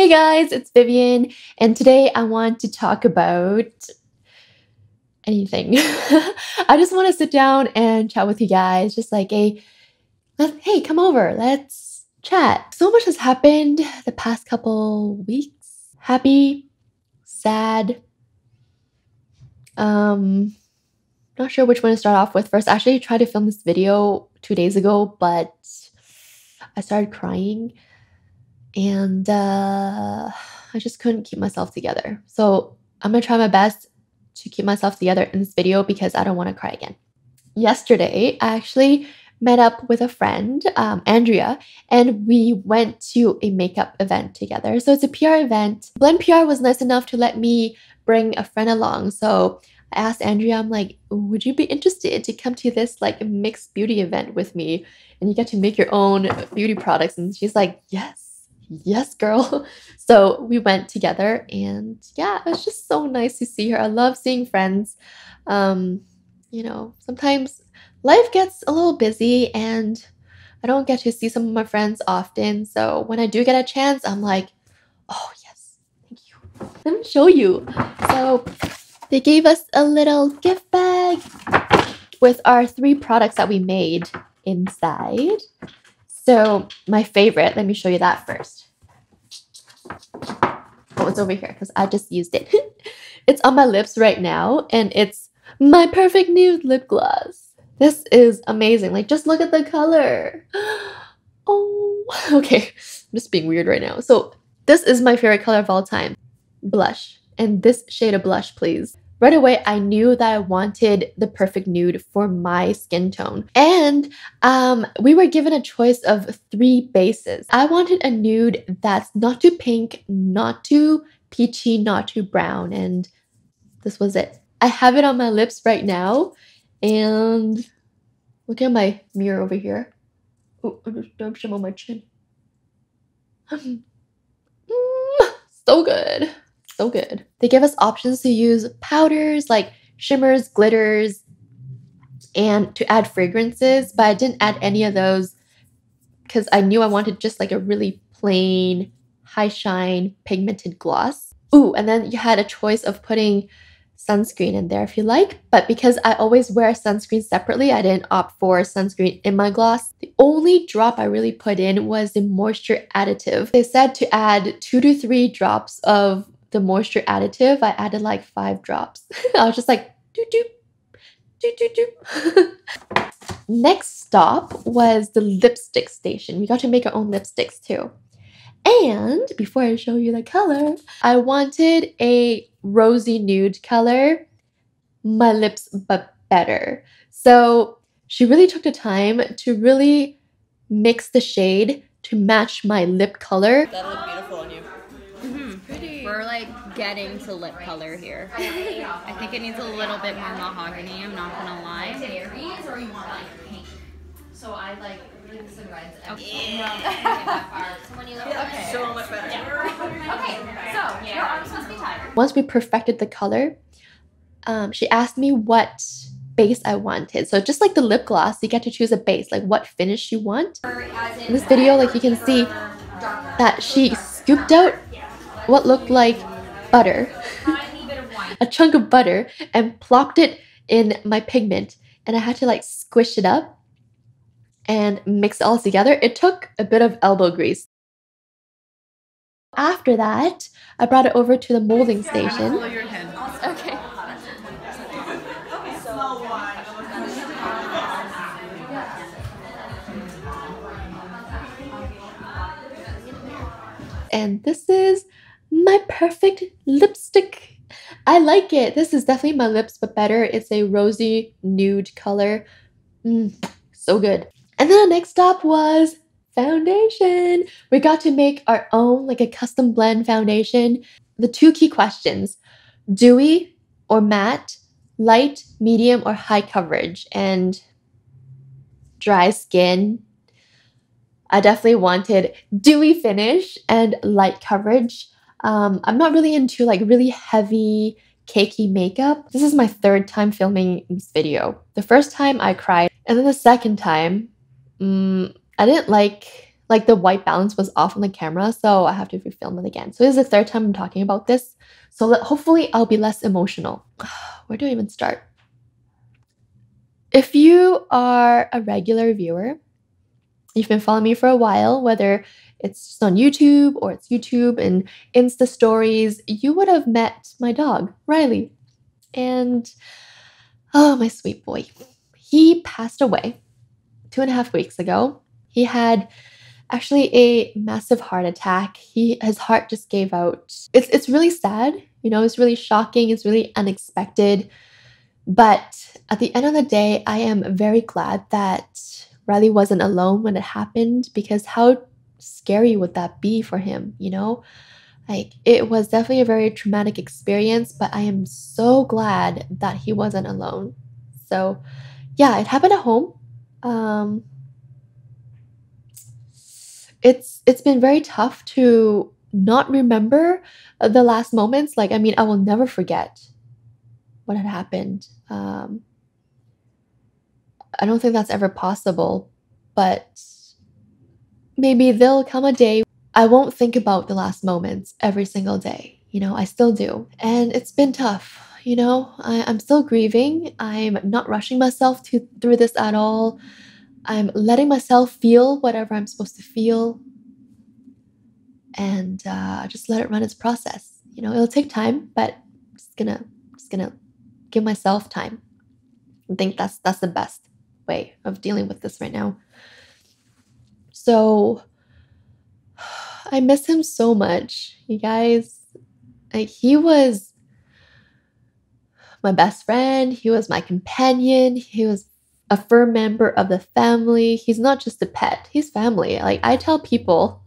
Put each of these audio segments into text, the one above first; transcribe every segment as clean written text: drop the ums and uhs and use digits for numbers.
Hey guys, it's Vivienne, and today I want to talk about anything. I just want to sit down and chat with you guys, just like hey, come over, let's chat. So much has happened the past couple weeks. Happy, sad, not sure which one to start off with first. I actually tried to film this video 2 days ago, but I started crying and I just couldn't keep myself together. So I'm gonna try my best to keep myself together in this video because I don't want to cry again. Yesterday, I actually met up with a friend, Andrea, and we went to a makeup event together. So it's a PR event. Blend PR was nice enough to let me bring a friend along. So I asked Andrea, I'm like, would you be interested to come to this like mixed beauty event with me? And you get to make your own beauty products. And she's like, yes, girl. So we went together and yeah, it was just so nice to see her. I love seeing friends. You know, sometimes life gets a little busy and I don't get to see some of my friends often. So when I do get a chance, I'm like, oh yes, thank you. Let me show you. So they gave us a little gift bag with our 3 products that we made inside. So my favorite, let me show you that first. Oh, it's over here because I just used it. It's on my lips right now and it's my perfect nude lip gloss. This is amazing. Like, just look at the color. Oh, okay. I'm just being weird right now. So this is my favorite color of all time. Blush. And this shade of blush, please. Right away, I knew that I wanted the perfect nude for my skin tone. And we were given a choice of 3 bases. I wanted a nude that's not too pink, not too peachy, not too brown. And this was it. I have it on my lips right now. And look at my mirror over here. Oh, I'm shame on my chin. So good. So good. They give us options to use powders like shimmers, glitters, and to add fragrances, but I didn't add any of those because I knew I wanted just like a really plain, high shine, pigmented gloss. Ooh, and then you had a choice of putting sunscreen in there if you like, but because I always wear sunscreen separately, I didn't opt for sunscreen in my gloss. The only drop I really put in was the moisture additive. They said to add 2 to 3 drops of the moisture additive. I added like 5 drops. I was just like, doop, doop, doop, doop, doop. Next stop was the lipstick station. We got to make our own lipsticks too. And before I show you the color, I wanted a rosy nude color, my lips but better. So she really took the time to really mix the shade to match my lip color. That'll look beautiful on you. Pretty. We're like getting to lip color here. I think it needs a little bit more mahogany, I'm not gonna lie. Berries or you want like pink? So I like some reds. Okay. Yeah. So when you look So much better. Okay, so your arms must be tired. Once we perfected the color, she asked me what base I wanted. So just like the lip gloss, you get to choose a base, like what finish you want. In this video, like you can see that she scooped out what looked like butter, a chunk of butter, and plopped it in my pigment. And I had to like squish it up and mix it all together. It took a bit of elbow grease. After that, I brought it over to the molding station. Okay. And this is my perfect lipstick. I like it. This is definitely my lips but better. It's a rosy nude color. So good. And then the next stop was foundation. We got to make our own, like a custom blend foundation. The 2 key questions: dewy or matte, light, medium, or high coverage. And dry skin, I definitely wanted dewy finish and light coverage. I'm not really into like really heavy, cakey makeup. This is my 3rd time filming this video. The first time I cried, and then the second time, I didn't like like the white balance was off on the camera, so I have to refilm it again. So this is the third time I'm talking about this. So hopefully I'll be less emotional. Where do I even start? If you are a regular viewer, you've been following me for a while, whether it's just on YouTube or it's YouTube and Insta stories, you would have met my dog, Riley. And oh, my sweet boy. He passed away 2.5 weeks ago. He had actually a massive heart attack. His heart just gave out. It's really sad, you know, it's really shocking, it's really unexpected. But at the end of the day, I am very glad that Riley wasn't alone when it happened, because how scary would that be for him, you know? Like, it was definitely a very traumatic experience, but I am so glad that he wasn't alone. So, yeah, it happened at home. It's been very tough to not remember the last moments. Like, I mean, I will never forget what had happened. I don't think that's ever possible, but maybe there'll come a day I won't think about the last moments every single day. You know, I still do. And it's been tough. You know, I'm still grieving. I'm not rushing myself through this at all. I'm letting myself feel whatever I'm supposed to feel, and just let it run its process. You know, it'll take time, but I'm just gonna give myself time. I think that's the best way of dealing with this right now. So I miss him so much, you guys. Like, he was my best friend. He was my companion. He was a firm member of the family. He's not just a pet. He's family. Like, I tell people,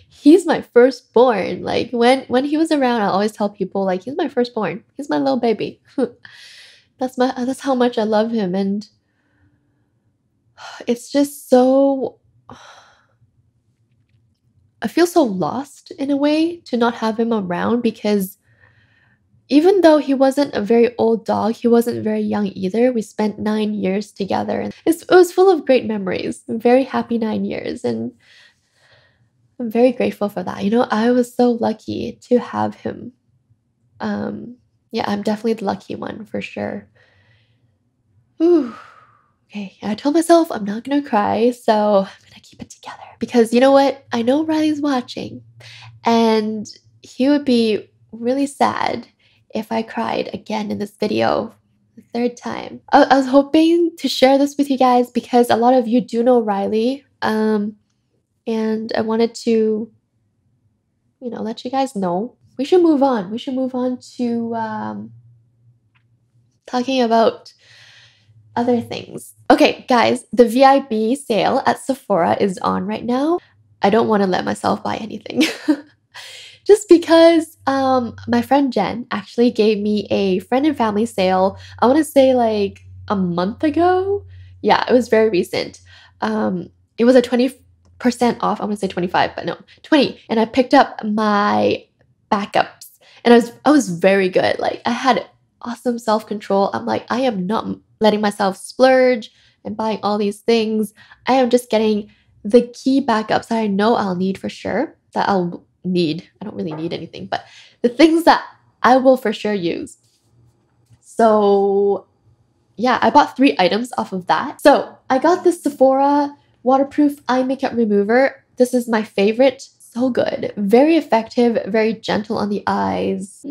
he's my firstborn. Like, when he was around, I always tell people, like, he's my firstborn. He's my little baby. That's how much I love him. And it's just so, I feel so lost in a way to not have him around, because even though he wasn't a very old dog, he wasn't very young either. We spent 9 years together, and it was full of great memories. Very happy 9 years, and I'm very grateful for that. You know, I was so lucky to have him. Yeah, I'm definitely the lucky one for sure. Ooh. Okay, I told myself I'm not gonna cry, so I'm gonna keep it together. Because you know what? I know Riley's watching, and he would be really sad if I cried again in this video the third time. I was hoping to share this with you guys because a lot of you do know Riley, and I wanted to, you know, let you guys know. We should move on. We should move on to talking about other things. Okay, guys, the VIB sale at Sephora is on right now. I don't want to let myself buy anything. Just because my friend Jen actually gave me a friend and family sale, I want to say like a month ago. Yeah, it was very recent. It was a 20% off. I want to say 25, but no, 20. And I picked up my backups, and I was very good. Like, I had awesome self-control. I'm like, I am not letting myself splurge and buying all these things. I am just getting the key backups that I know I'll need for sure, that I'll need. I don't really need anything, but the things that I will for sure use. So yeah, I bought 3 items off of that. So I got this Sephora waterproof eye makeup remover. This is my favorite. So good. Very effective, very gentle on the eyes.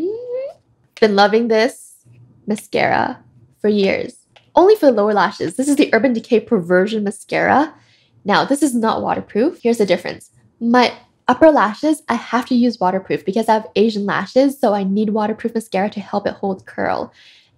Been loving this mascara for years. Only for the lower lashes. This is the Urban Decay Perversion Mascara. Now, this is not waterproof. Here's the difference. My upper lashes, I have to use waterproof because I have Asian lashes, so I need waterproof mascara to help it hold curl.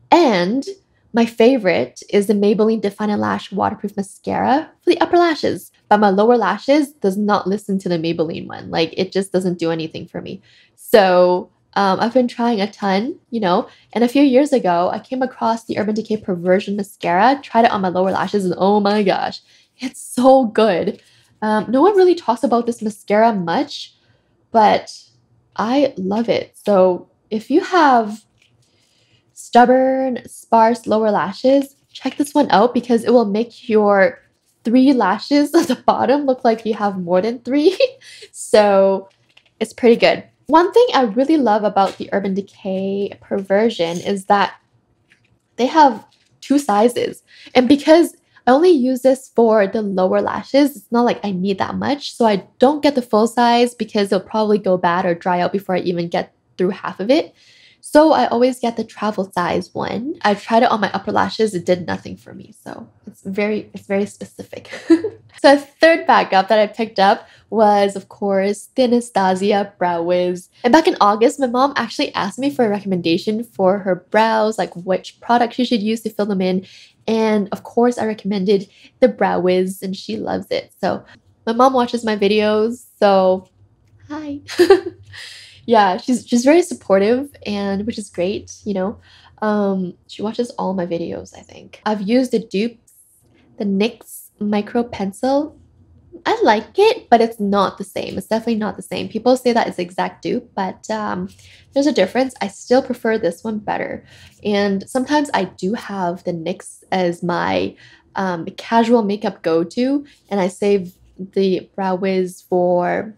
And my favorite is the Maybelline Define Lash Waterproof Mascara for the upper lashes. But my lower lashes does not listen to the Maybelline one. Like, it just doesn't do anything for me. So I've been trying a ton, you know, and a few years ago, I came across the Urban Decay Perversion Mascara, tried it on my lower lashes, and oh my gosh, it's so good. No one really talks about this mascara much, but I love it. So if you have stubborn, sparse lower lashes, check this one out because it will make your 3 lashes at the bottom look like you have more than 3. So it's pretty good. One thing I really love about the Urban Decay Perversion is that they have 2 sizes. And because I only use this for the lower lashes, it's not like I need that much. So I don't get the full size because it'll probably go bad or dry out before I even get through half of it. So I always get the travel size one. I tried it on my upper lashes. It did nothing for me. So it's very specific. So a third backup that I picked up was, of course, the Anastasia Brow Wiz. And back in August, my mom actually asked me for a recommendation for her brows, like which product she should use to fill them in. And of course, I recommended the Brow Wiz, and she loves it. So my mom watches my videos, so hi. Yeah, she's very supportive, and which is great, you know. She watches all my videos, I think. I've used the dupes, the NYX Micro Pencil. I like it, but it's not the same. It's definitely not the same. People say that it's the exact dupe, but there's a difference. I still prefer this one better. And sometimes I do have the NYX as my casual makeup go-to, and I save the Brow Wiz for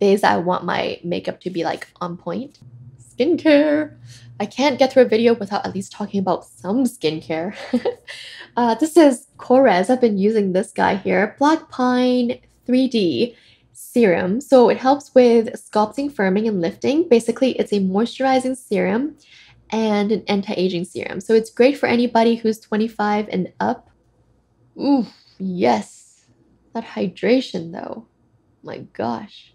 days that I want my makeup to be like on point. Skincare. I can't get through a video without at least talking about some skincare. This is Korres. I've been using this guy here. Black Pine 3D Serum. So it helps with sculpting, firming, and lifting. Basically, it's a moisturizing serum and an anti-aging serum. So it's great for anybody who's 25 and up. Ooh, yes. That hydration though. My gosh.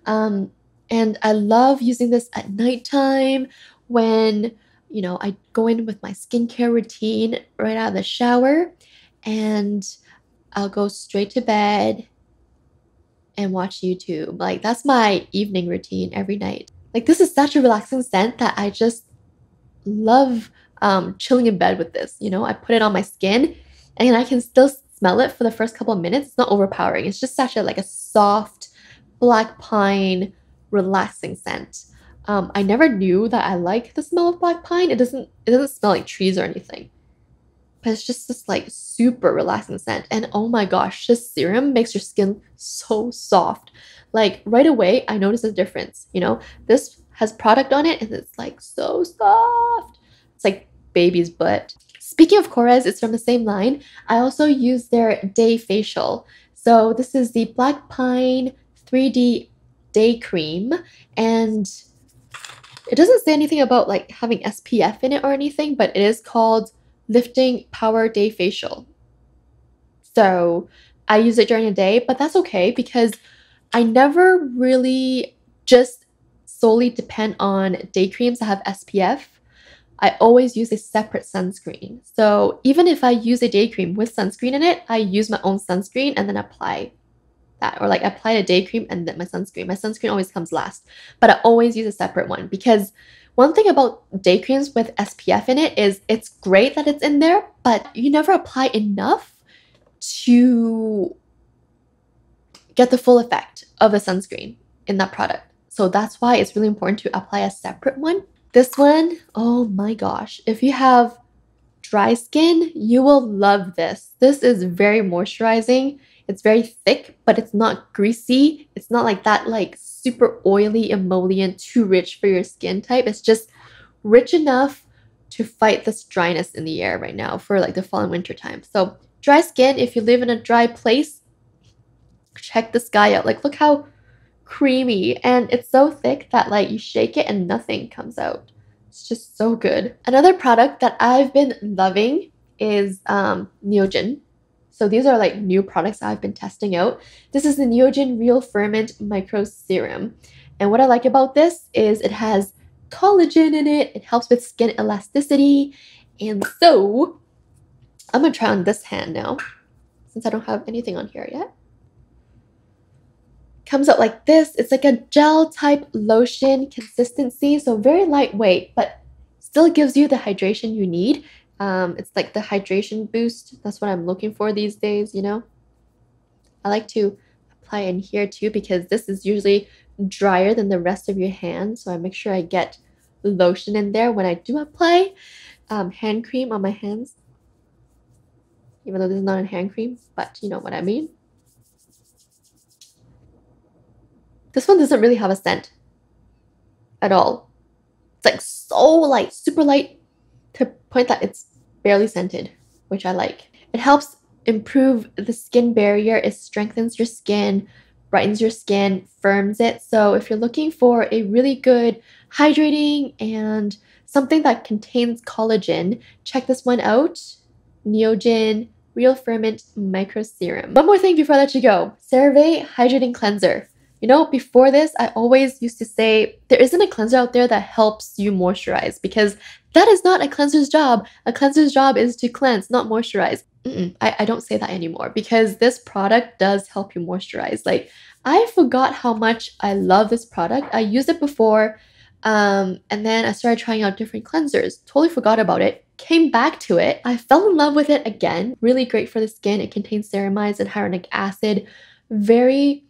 And I love using this at nighttime when, you know, I go in with my skincare routine right out of the shower, and I'll go straight to bed and watch YouTube. Like, that's my evening routine every night. Like, this is such a relaxing scent that I just love chilling in bed with this. You know, I put it on my skin and I can still smell it for the first couple of minutes. It's not overpowering. It's just such a like a soft black pine relaxing scent. I never knew that I like the smell of black pine. It doesn't smell like trees or anything, but it's just this like super relaxing scent. And oh my gosh, this serum makes your skin so soft. Like right away, I notice a difference. You know, this has product on it and it's like so soft. It's like baby's butt. Speaking of Korres, it's from the same line. I also use their Day Facial. So this is the Black Pine 3D Day Cream, and it doesn't say anything about like having SPF in it or anything, but it is called Lifting Power Day Facial. So I use it during the day, but that's okay because I never really just solely depend on day creams that have SPF. I always use a separate sunscreen. So even if I use a day cream with sunscreen in it, I use my own sunscreen and then apply that, or like apply a day cream and then my sunscreen. My sunscreen always comes last, but I always use a separate one because one thing about day creams with SPF in it is it's great that it's in there, but you never apply enough to get the full effect of the sunscreen in that product. So that's why it's really important to apply a separate one. This one, oh my gosh, if you have dry skin, you will love this. This is very moisturizing. It's very thick, but it's not greasy. It's not like that like super oily emollient, too rich for your skin type. It's just rich enough to fight this dryness in the air right now for like the fall and winter time. So dry skin, if you live in a dry place, check this guy out. Like, look how creamy, and it's so thick that like you shake it and nothing comes out. It's just so good. Another product that I've been loving is Neogen. So these are like new products I've been testing out. This is the Neogen Real Ferment Micro Serum. And what I like about this is it has collagen in it. It helps with skin elasticity. And so I'm gonna try on this hand now, since I don't have anything on here yet. Comes out like this. It's like a gel type lotion consistency, so very lightweight, but still gives you the hydration you need. It's like the hydration boost. That's what I'm looking for these days, you know. I like to apply in here too because this is usually drier than the rest of your hand, so I make sure I get lotion in there when I do apply hand cream on my hands. even though this is not a hand cream, but you know what I mean. This one doesn't really have a scent at all. It's like so light, super light, to the point that it's barely scented, which I like. It helps improve the skin barrier. It strengthens your skin, brightens your skin, firms it. So if you're looking for a really good hydrating and something that contains collagen, check this one out. Neogen Real Ferment Micro Serum. One more thing before I let you go. CeraVe Hydrating Cleanser. You know, before this, I always used to say there isn't a cleanser out there that helps you moisturize, because that is not a cleanser's job. A cleanser's job is to cleanse, not moisturize. I don't say that anymore, because this product does help you moisturize. Like, I forgot how much I love this product. I used it before, and then I started trying out different cleansers. Totally forgot about it. Came back to it. I fell in love with it again. Really great for the skin. It contains ceramides and hyaluronic acid. Very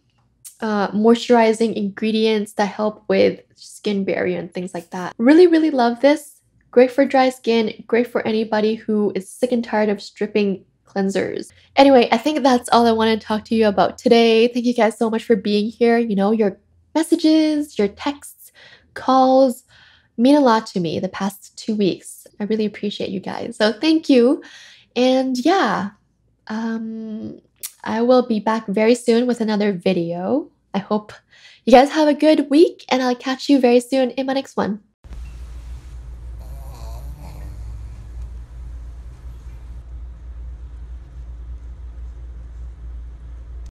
moisturizing ingredients that help with skin barrier and things like that. Really, really love this. Great for dry skin. Great for anybody who is sick and tired of stripping cleansers. Anyway, I think that's all I want to talk to you about today. Thank you guys so much for being here. You know, your messages, your texts, calls mean a lot to me the past 2 weeks. I really appreciate you guys. So thank you. And yeah, I will be back very soon with another video. I hope you guys have a good week, and I'll catch you very soon in my next one.